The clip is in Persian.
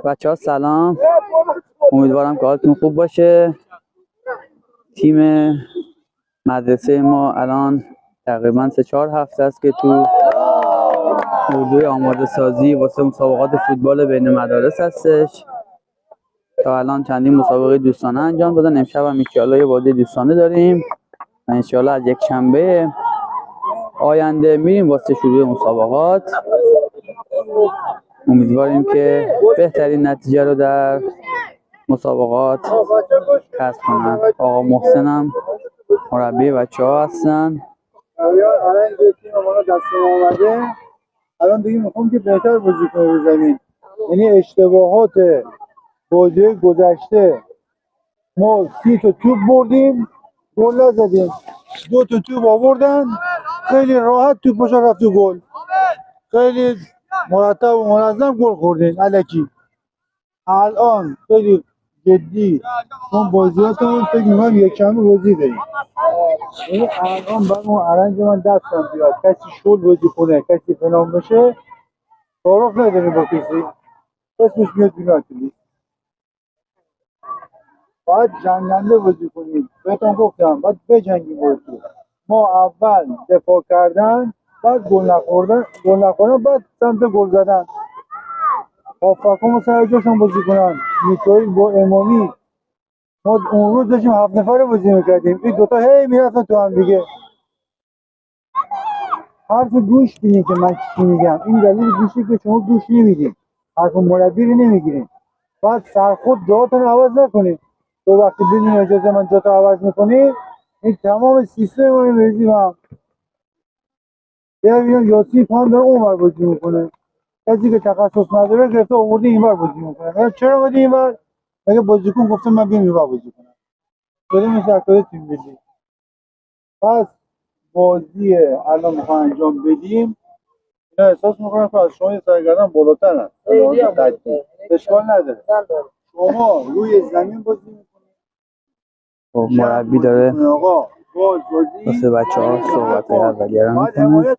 بچه ها سلام، امیدوارم که حالتون خوب باشه. تیم مدرسه ما الان تقریبا 3-4 هفته است که تو اردوی آماده سازی واسه مسابقات فوتبال بین مدارس هستش. تا الان چندین مسابقه دوستانه انجام دادن. امشب هم انشالله یه بازی دوستانه داریم و انشالله از یک شنبه آینده میریم واسه شروع مسابقات. امیدواریم که بهترین نتیجه رو در مسابقات کسب کنن. آقا محسنم مربی بچه ها هستن. الان یه تیم ما دست ما اومده، الان دیگه میخوام که بهتر بازی کنه رو زمین. یعنی اشتباهات بازی گذشته ما 30 تا توپ بردیم گل نزدیم، 2 تا توپ آوردن خیلی راحت توپشا رفت تو گل، خیلی مرتب و منظم گل خوردیم الکی. الان خیلی جدی اون بازیاتمون فکر می‌کنم یک کمی بازی داریم. یعنی الان باید اون ارنج من دستم بیاد، کسی شل بازی کنه، کسی فلان بشه، تعارف نداریم با کسی، اسمش میاد بیرون. باید جنگنده بازی کنیم. بهتون گفتم باید بجنگیم بازی. ما اول دفاع کردن، بعد گل نخوردن، بعد سمت گل زدن. هافبک‌ها سر جاشون بازی کنن. میکائیل با امامی، ما اون روز داشتیم 7 نفره بازی میکردیم، این دوتا هی میرفتن تو هم دیگه. حرف گوش بینید که من چی میگم. این دلیل گوشی که شما گوش نمیدین، حرف مربی رو نمیگیرین. بعد سرخود جاتون عوض نکنید. تو وقتی بدون اجازه من جاتو عوض میکنید، این تمام سیستم رو میریزی و هم ببینم یاسی پان داره اون بر بازی میکنه. کسی که تخصص نداره گرفته آورده این بر بازی میکنه. چرا بودی این بر؟ مگه بازیکن گفتم من بیام این بر بازی کنم. شده مثل اکتای تیم بدی. پس بازی الان میخوام انجام بدیم، اینا احساس میکنم که از شما یه سرگردن بالاتر هست. اشکال نداره. شما روی زمین بازی میکنید. خب مربی داره آقا بازی واسه بچه ها صحبت های اولیه رو میکنه.